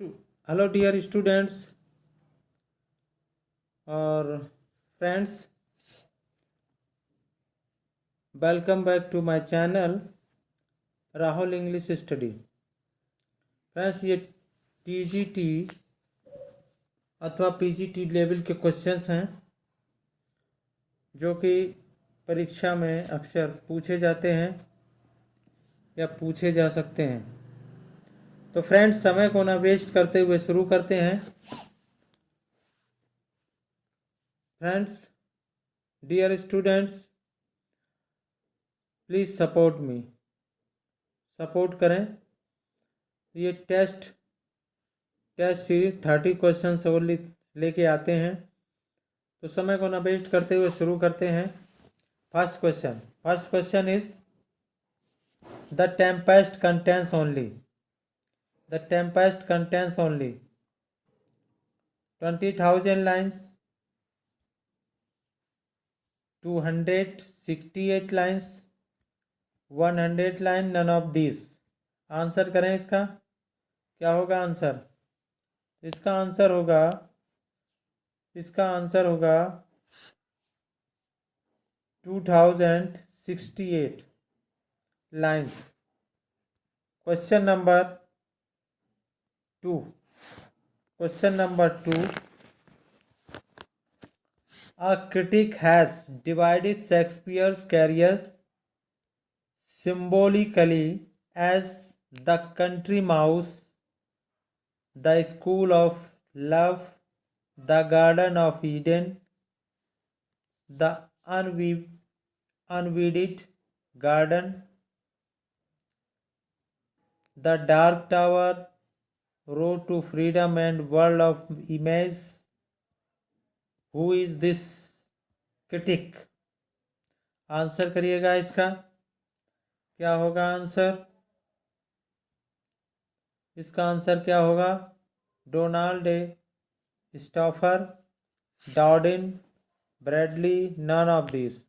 Hello, dear students or friends. Welcome back to my channel Rahul English study. Friends, ये TGT अथवा PGT level के questions हैं जो कि परीक्षा में अक्सर पूछे जाते हैं या पूछे जा सकते हैं। तो फ्रेंड्स, समय को ना वेस्ट करते हुए शुरू करते हैं। Friends, dear students, please support me, support करें। ये टेस्ट सीरीज 30 क्वेश्चन ओनली लेके आते हैं। तो समय को ना वेस्ट करते हुए शुरू करते हैं। First question is the Tempest contains only 20,000 lines, 268 lines, 100 line, none of this. Answer करें इसका। क्या होगा आंसर? इसका आंसर होगा 2068 lines. Question number two A critic has divided Shakespeare's career symbolically as the country mouse, the school of love, the garden of Eden, the unweeded garden, the dark tower, road to freedom and world of image. Who is this critic? Answer करिएगा इसका। क्या होगा answer? इसका answer क्या होगा? Donald Stauffer, Dowden, Bradley, none of this.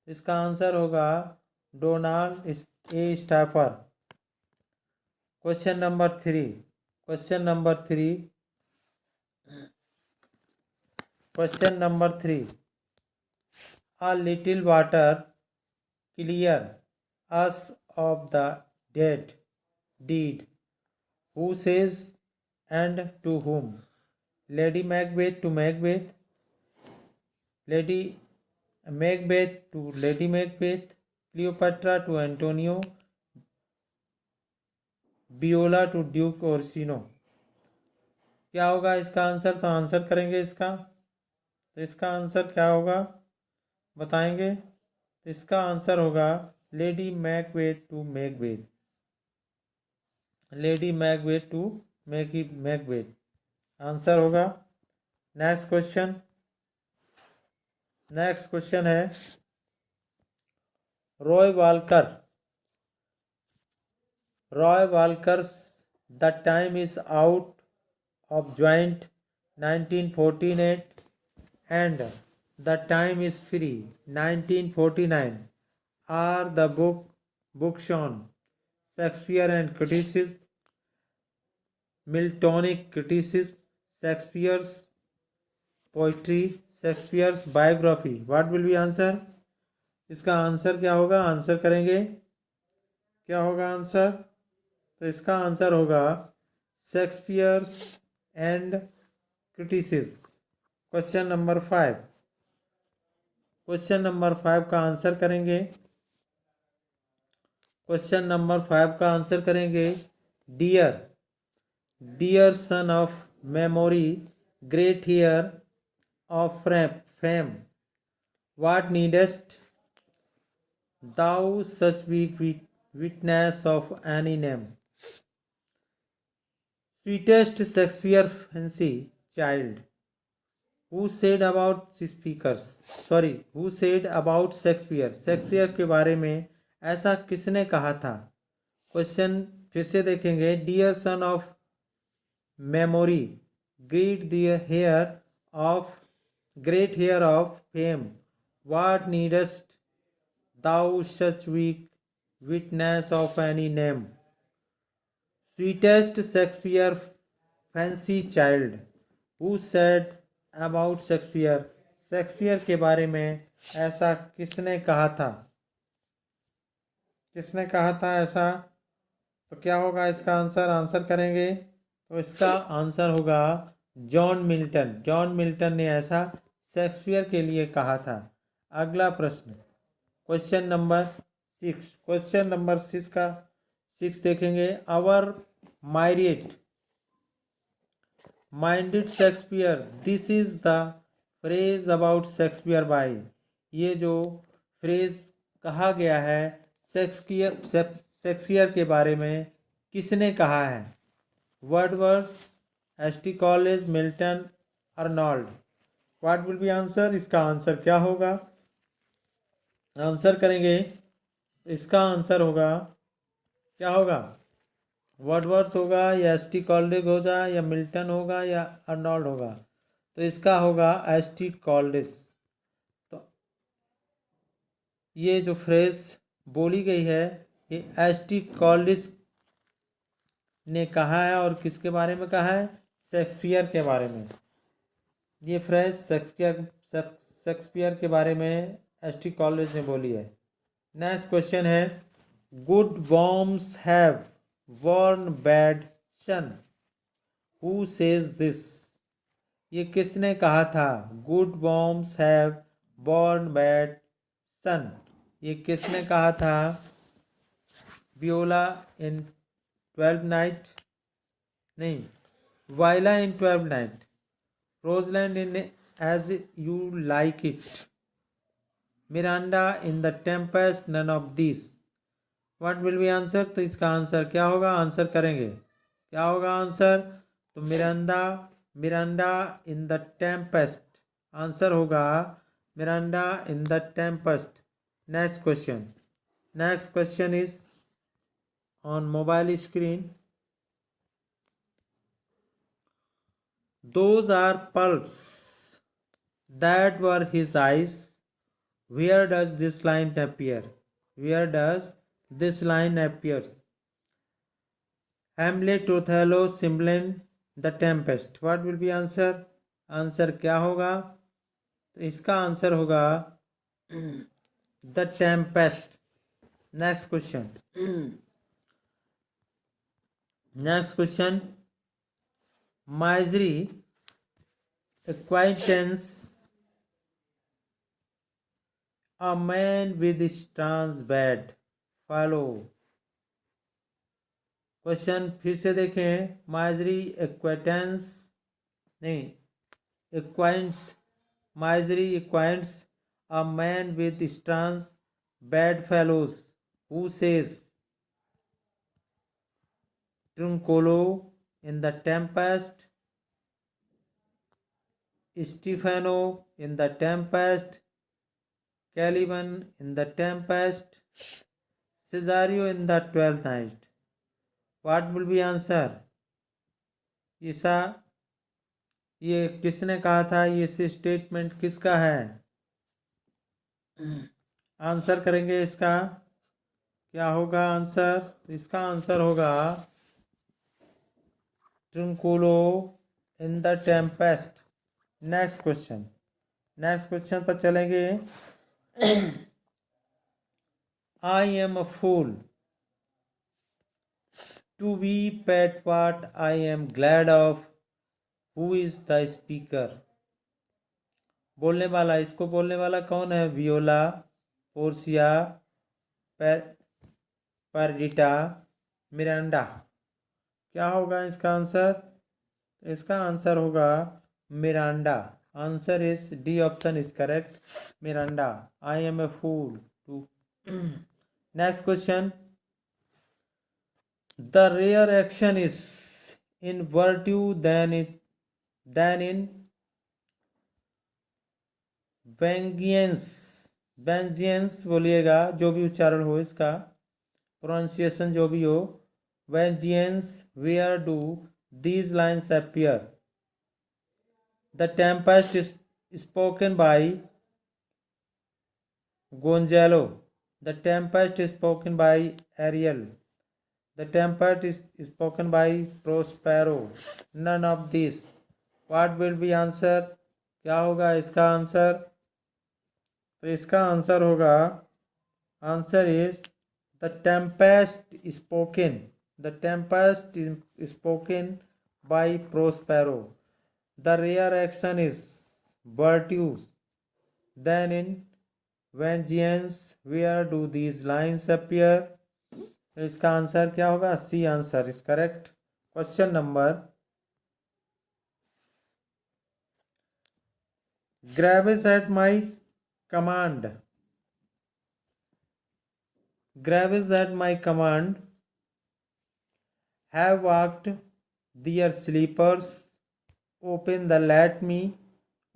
इसका answer होगा Donald Stauffer. Question number three. A little water clear us of the deed. Who says and to whom? Lady Macbeth to Macbeth, Lady Macbeth to Lady Macbeth, Cleopatra to Antonio, Viola to Duke Orsino। क्या होगा इसका answer? तो answer करेंगे इसका। तो इसका answer क्या होगा बताएंगे? तो इसका आंसर होगा lady Macbeth to Macbeth, lady Macbeth to Macbeth answer होगा। नेक्स्ट क्वेश्चन है Roy Walker's the time is out of joint 1948 and the time is free 1949 are the books on Shakespeare and criticism, Miltonic criticism, Shakespeare's poetry, Shakespeare's biography। What will be answer? इसका answer क्या होगा? Answer करेंगे। क्या होगा answer? तो इसका answer होगा Shakespeare's and criticism. Question number 5 का आंसर करेंगे। क्वेश्चन नंबर 5 का आंसर करेंगे dear son of memory, great heir of fame, what needest thou such weak witness of any name. Sweetest Shakespeare fancy child. Who said about Shakespeare के बारे में ऐसा किसने कहा था? क्वेश्चन फिर से देखेंगे। Dear son of memory, great heir of fame, what needest thou such weak witness of any name. Sweetest Shakespeare fancy child who said about Shakespeare, Shakespeare के बारे में ऐसा किसने कहा था, किसने कहा था ऐसा। तो क्या होगा इसका आंसर, आंसर करेंगे तो इसका आंसर होगा जॉन मिल्टन। जॉन मिल्टन ने ऐसा शेक्सपियर के लिए कहा था। अगला प्रश्न क्वेश्चन नंबर 6, क्वेश्चन नंबर 6 देखेंगे। Our myriad minded Shakespeare, this is the phrase about Shakespeare by, ये जो फ्रेज कहा गया है शेक्सपियर के बारे में किसने कहा है। Wordsworth, S T. Coleridge, Milton, Arnold. What will be answer, इसका आंसर क्या होगा, आंसर करेंगे इसका आंसर होगा क्या होगा, वर्डवर्थ होगा या एस.टी. कॉलेज होगा या मिल्टन होगा या अर्नोल्ड होगा। तो इसका होगा एस.टी. कॉलेज। तो ये जो फ्रेज बोली गई है ये एस.टी. कॉलेज ने कहा है और किसके बारे में कहा है, शेक्सपियर के बारे में। ये फ्रेज शेक्सपियर के बारे में एस.टी. कॉलेज ने बोली है। नेक्स्ट क्वेश्चन है, गुड वर्म्स have borne bad son, who says this, ये किसने कहा था। गुड वर्म्स हैव वॉर्न बैड सन, ये किसने कहा था। वियोला इन 12th नाइट, नहीं, Viola in 12th night, Rosalind in as you like it, Miranda in the tempest, none of this. What will be answer, तो इसका आंसर क्या होगा, आंसर करेंगे क्या होगा आंसर। तो Miranda in the tempest, answer होगा Miranda in the Tempest. Next question is on mobile screen. Those are pearls that were his eyes. Where does this line appear? Where does this line appear? Hamlet, Othello, Cymbeline, The Tempest. What will be answer? Answer क्या होगा, तो इसका answer होगा The Tempest. Next question, Misery acquaintance a man with strange bad follow। Question फिर से देखें, misery एक्वाइंटेंस, नहीं, misery एक्वाइंट्स a man with strange bad fellows who says Trinculo in the Tempest, Stefano in the Tempest, Caliban in the Tempest, Cesario in the 12th night. What will be answer? ये किसने कहा था, ये statement किसका है, answer करेंगे इसका क्या होगा आंसर, इसका आंसर होगा Trinculo in the Tempest. Next question पर चलेंगे। I am a fool to be pet what I am glad of, who is the speaker. बोलने वाला, इसको बोलने वाला कौन है, वियोला, पोर्सिया, परडिटा, मिरांडा। क्या होगा इसका आंसर, इसका आंसर होगा Miranda. Answer is D option is correct, Miranda. I am a fool too. Next question, the rare action is in virtue than in vengeance बोलिएगा, जो भी उच्चारण हो इसका, प्रोनाउंसिएशन जो भी हो, vengeance. Where do these lines appear? The Tempest is spoken by Gonzalo. The Tempest is spoken by Ariel. The tempest is spoken by Prospero. None of this. What will be answer? क्या होगा इसका answer? तो इसका answer होगा, answer is the Tempest spoken. The Tempest is spoken by Prospero. The rear action is virtuous. Then in vengeance, where do these lines appear? इसका answer क्या होगा? C answer is correct. Question number, Graves at my command. Graves at my command have walked their sleepers. Open the let me.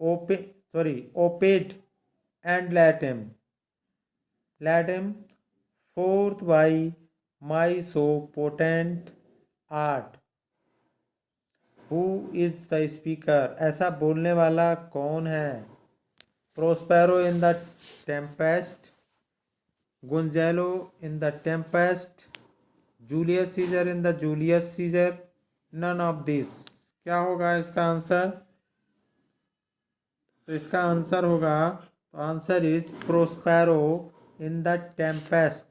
Oped and let him. Let him forth by my so potent art. Who is the speaker? ऐसा बोलने वाला कौन है? Prospero in the tempest, Gonzalo in the tempest, Julius Caesar in the Julius Caesar. None of this. क्या होगा इसका answer? तो इसका आंसर होगा, तो answer is Prospero in the Tempest.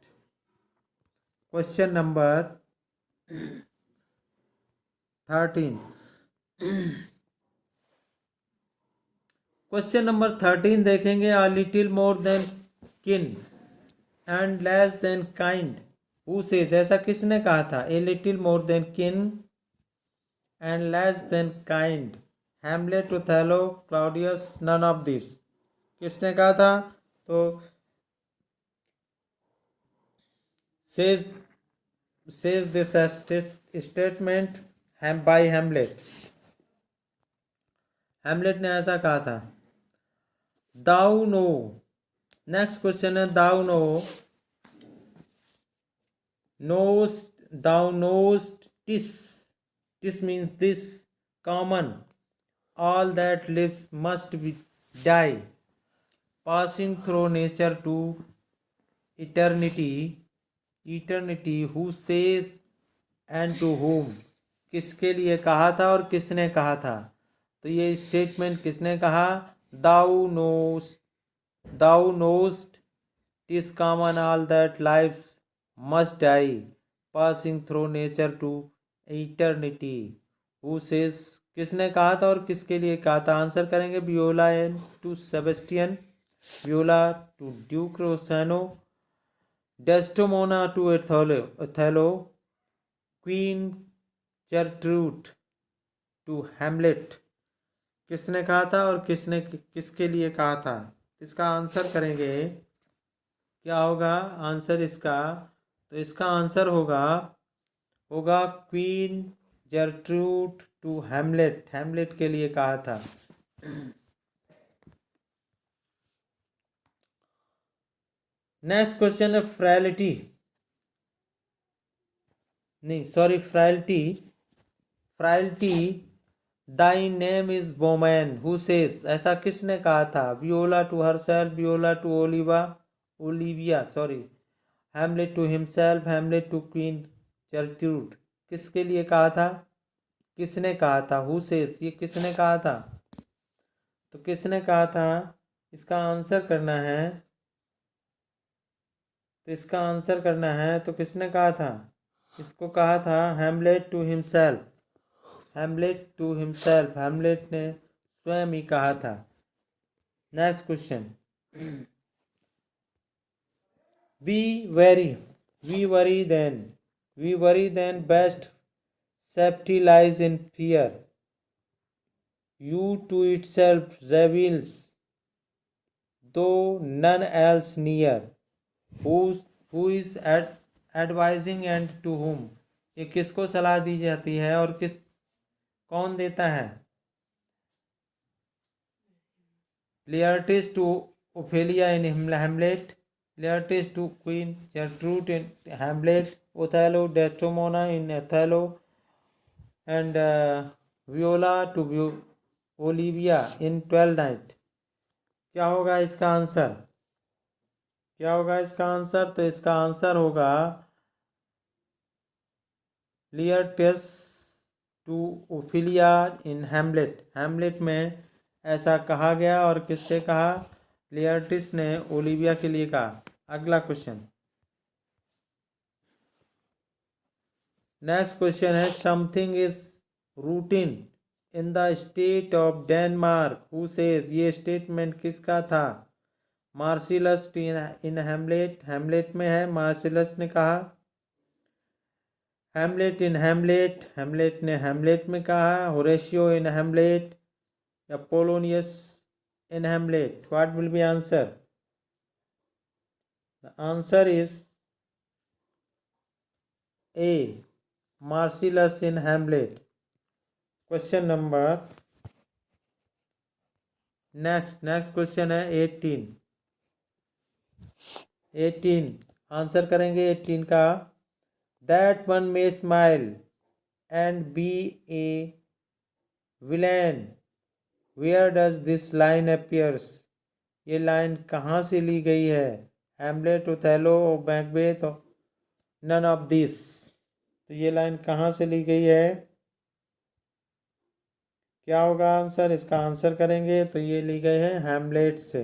Question number 13. Question number 13 देखेंगे. A little more than kin and less than kind. Who says, ऐसा किसने कहा था? A little more than kin and less than kind. Hamlet, Othello, Claudius. None of this. किसने कहा था? तो says this statement by Hamlet. Hamlet ने ऐसा कहा था. Thou know. नेक्स्ट क्वेश्चन है, thou know knowest. Thou नोस्ट TISS. TISS means this. Common. All that lives must be die. Passing through nature to eternity. Eternity. Who says and to home. किसके लिए कहा था और किसने कहा था? तो ये स्टेटमेंट किसने कहा? दाउ नोस्ट TISS common all that lives must die passing through nature to eternity. Who says, किसने कहा था और किसके लिए कहा था? आंसर करेंगे Viola and to Sebastian. Viola to duke Orsino. Desdemona to Othello. Queen Gertrude to Hamlet. किसने कहा था और किसने किसके लिए कहा था? इसका आंसर करेंगे. क्या होगा आंसर इसका? तो इसका आंसर होगा queen Gertrude to Hamlet. Hamlet के लिए कहा था. नेक्स्ट क्वेश्चन है frailty. Frailty. Thy name is woman. Who says, ऐसा किसने कहा था? Viola to herself. Viola to Olivia. Hamlet to himself. Hamlet to queen Gertrude. किसके लिए कहा था? किसने कहा था? हु सेज, ये किसने कहा था? तो किसने कहा था? इसका आंसर करना है. तो किसने कहा था? इसको कहा था हैमलेट टू हिमसेल्फ. हैमलेट ने स्वयं ही कहा था. Next question. Be wary then best safety lies in fear. Youth to itself reveals though none else near. Who is advising and to whom. ये किसको सलाह दी जाती है और कौन देता है? Laertes to Ophelia in Hamlet. Laertes to Queen Gertrude in Hamlet. Othello, Desdemona in Othello. And Viola to Olivia in Twelfth Night. क्या होगा इसका आंसर? तो इसका आंसर होगा Laertes to Ophelia in Hamlet. Hamlet में ऐसा कहा गया और किससे कहा? लियरटिस ने ओलिविया के लिए कहा। अगला क्वेश्चन, नेक्स्ट क्वेश्चन है something is routine in the state of Denmark who says. ये स्टेटमेंट किसका था? मार्सिलस इन हैमलेट। हैमलेट में है, मार्सिलस ने कहा। हैमलेट इन हैमलेट, हैमलेट ने हैमलेट में कहा। होरेशियो इन हैमलेट या Polonius in Hamlet? What will be answer? The answer is A, Marcellus in Hamlet. Question number next question है 18 आंसर करेंगे 18 का। That one may smile and be a villain, where does this line appears. ये line कहाँ से ली गई है? Hamlet, Othello, Macbeth, none of this. तो ये लाइन कहाँ से ली गई है? क्या होगा आंसर? इसका आंसर करेंगे तो ये ली गई है हैमलेट से।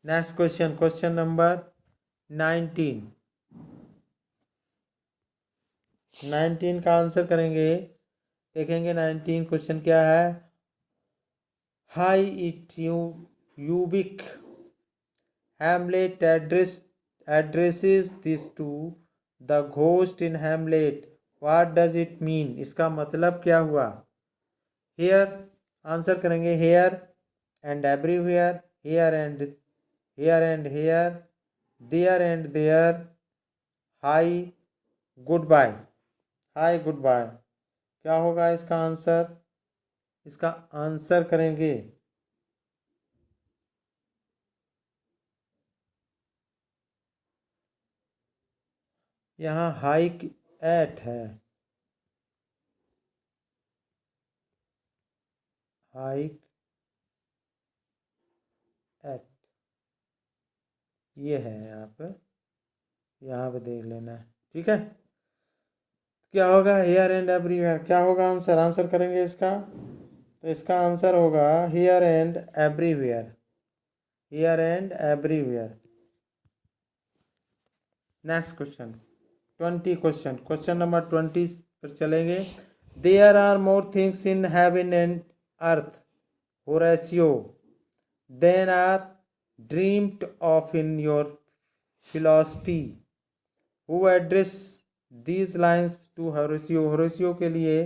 नेक्स्ट क्वेश्चन, क्वेश्चन नंबर 19 का आंसर करेंगे। देखेंगे 19 क्वेश्चन क्या है। Hic et ubique Hamlet addresses this to the ghost in Hamlet, what does it mean. इसका मतलब क्या हुआ? हेयर आंसर करेंगे, here and everywhere, here and here, there and there, hi goodbye, hi goodbye. क्या होगा इसका answer? इसका answer करेंगे यहाँ हाइक एट है, हाइक एट ये है यहाँ पे देख लेना है, ठीक है। क्या होगा? Here and everywhere. क्या होगा आंसर? आंसर करेंगे इसका, तो इसका आंसर होगा here and everywhere, here and everywhere. Next question 20 question number 20 पर चलेंगे। There are more things in heaven and earth, Horatio, than are dreamed of in your philosophy, who address these lines to Horatio. Horatio के लिए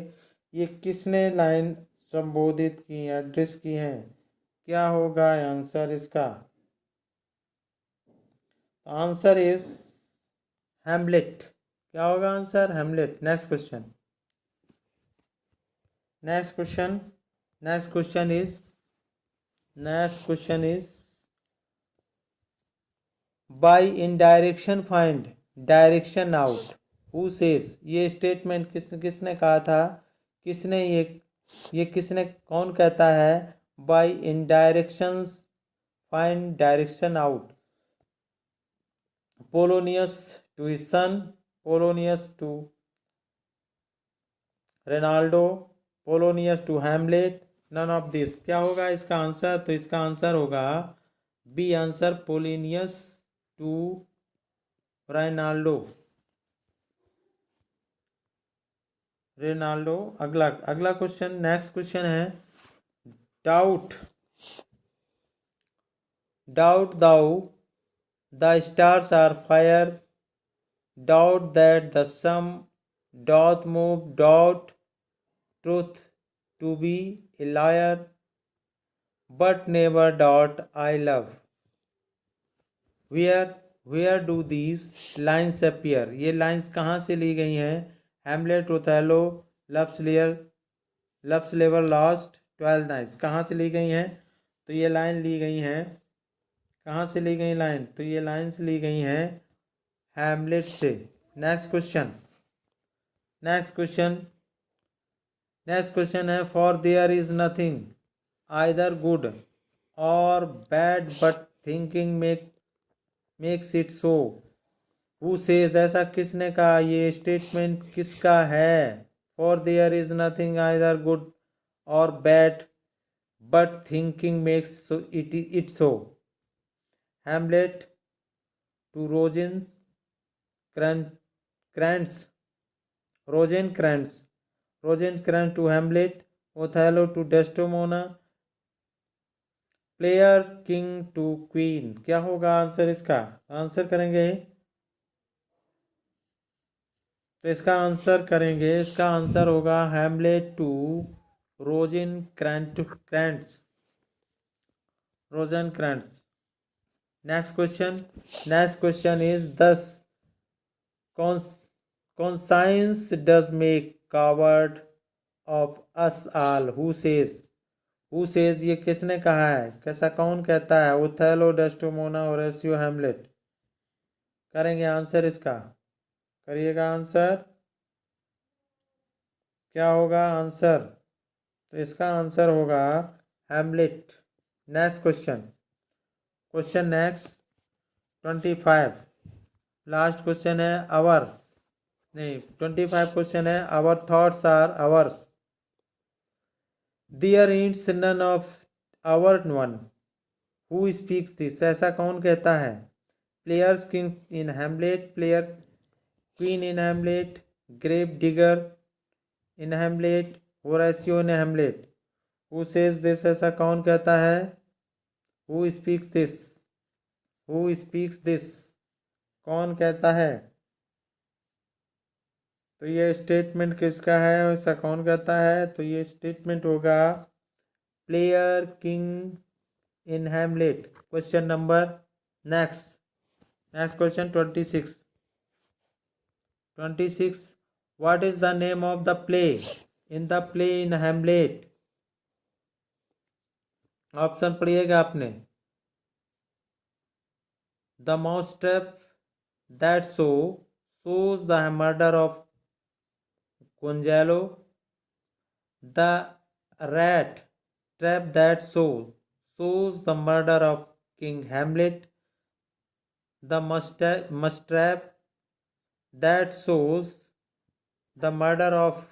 ये किसने line संबोधित की, address की हैं? क्या होगा आंसर इसका? Answer is Hamlet. क्या होगा answer? Hamlet. Next question, next question is by indirection find direction out, who says. ये स्टेटमेंट किसने कहा था? किसने कौन कहता है? By indirections find direction out. Polonius to his son, Polonius to Reynaldo, Polonius to Hamlet, none of this. क्या होगा इसका आंसर? तो इसका आंसर होगा B answer, Polonius to Reynaldo. अगला क्वेश्चन, नेक्स्ट क्वेश्चन है doubt thou the stars are fire, doubt that the sum doth move, doubt truth to be a liar, but never doubt I love, where do these lines appear। ये lines कहाँ से ली गई हैं? Hamlet, Othello, loves लेवर lost, 12 nights. कहाँ से ली गई हैं? तो ये लाइन ली गई हैं, कहाँ से ली गई लाइन? तो ये लाइन्स ली गई हैं हैमलेट से। नेक्स्ट क्वेश्चन है for there is nothing either good or bad but thinking makes it so. Who says, ऐसा किसने कहा, ये स्टेटमेंट किसका है। For there is nothing either good or bad but thinking makes it so. Hamlet to Crantz Rosencrantz to Hamlet, Othello to Desdemona, player king to queen. क्या होगा answer इसका, answer करेंगे तो इसका आंसर होगा Hamlet to Rosencrantz. Next question is thus conscience does make coward of us all। Who says ये किसने कहा है, कैसा कौन कहता है, ओथेलो, डेस्टोमोना, होरेसियो, हैमलेट। करेंगे आंसर इसका, करिएगा आंसर, क्या होगा आंसर, तो इसका आंसर होगा Hamlet. Next question 25 last question है। 25 क्वेश्चन है। Our thoughts are ours, there is none of our own. Who speaks this, ऐसा कौन कहता है। Players king in Hamlet, player queen in Hamlet, grave digger in Hamlet, Horatio in Hamlet. Who says this, ऐसा कौन कहता है। Who speaks this, कौन कहता है। तो ये स्टेटमेंट किसका है, ऐसा कौन कहता है, तो ये स्टेटमेंट होगा player king in Hamlet. Question number next question 26 what is the name of the play in Hamlet. Option पढ़िएगा आपने। The mousetrap that shows the murder of Gonzalo, the rat trap that shows the murder of King Hamlet, the mousetrap that shows the murder of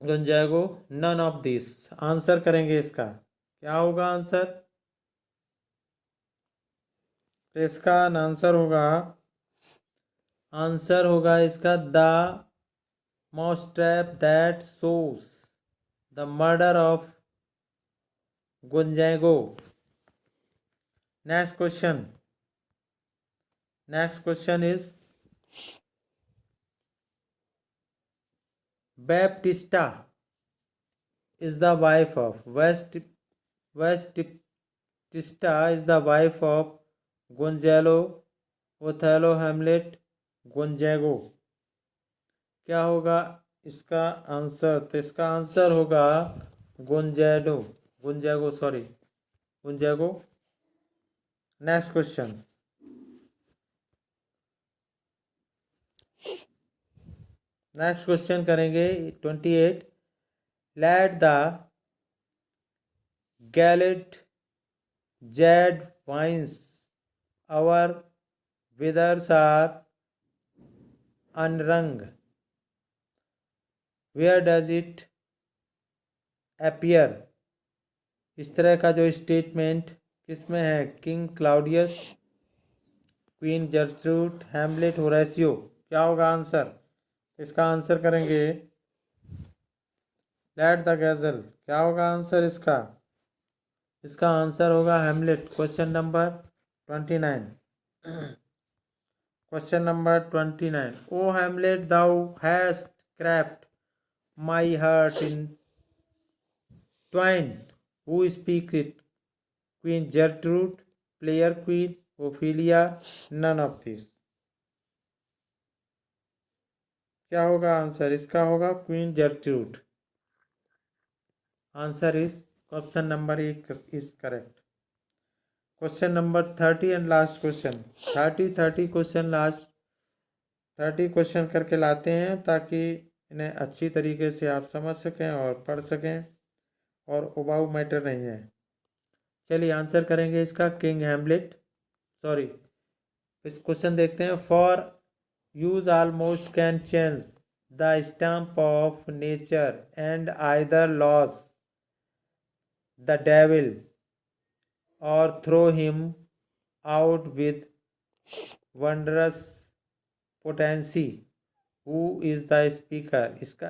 Gonzago, none of this। Answer करेंगे इसका, क्या होगा answer, तो इसका answer होगा इसका the mousetrap that shows the murder of Gonzago। Next question is Baptista is the wife of Vestipista is the wife of Gonzalo, Othello, Hamlet, Gonzago। क्या होगा इसका आंसर, तो इसका आंसर होगा गुंजागो। नेक्स्ट क्वेश्चन करेंगे 28। Let the gallant jade vines our withers are unwrung, where does it appear। इस तरह का जो स्टेटमेंट किसमें है, king Claudius, queen Gertrude, Hamlet, होरेसियो। क्या होगा आंसर, इसका आंसर करेंगे लेट द गैजल। क्या होगा आंसर इसका आंसर होगा Hamlet. Question number 29 O Hamlet thou hast cleft my heart in twain, who speaks it, queen Gertrude, player queen, Ophelia, none of this. क्या होगा आंसर, इसका होगा queen Gertrude. Answer is option number 1 is correct. Question number 30 and last question 30 question करके लाते हैं ताकि इन्हें अच्छी तरीके से आप समझ सकें और पढ़ सकें और उबाऊ मैटर नहीं है। चलिए आंसर करेंगे इसका, इस क्वेश्चन देखते हैं। For use almost can change the stamp of nature and either loss the devil or throw him out with wondrous potency. Who is the speaker? इसका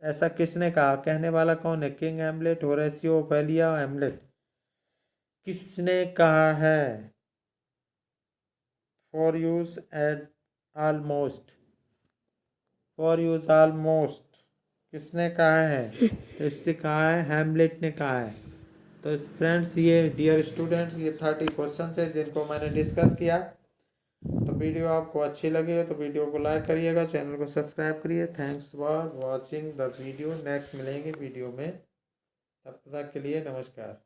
ऐसा किसने कहा? कहने वाला कौन है? King Hamlet, Horatio, Ophelia, Hamlet. किसने कहा है? For use at almost, for use almost किसने कहा है? तो इसने कहा है, हेमलेट ने कहा है। तो फ्रेंड्स, ये डियर स्टूडेंट्स, ये 30 क्वेश्चन है जिनको मैंने डिस्कस किया। तो वीडियो आपको अच्छी लगी है तो वीडियो को लाइक करिएगा, चैनल को सब्सक्राइब करिए। Thanks for watching the video. Next मिलेंगे वीडियो में, तब तक के लिए नमस्कार।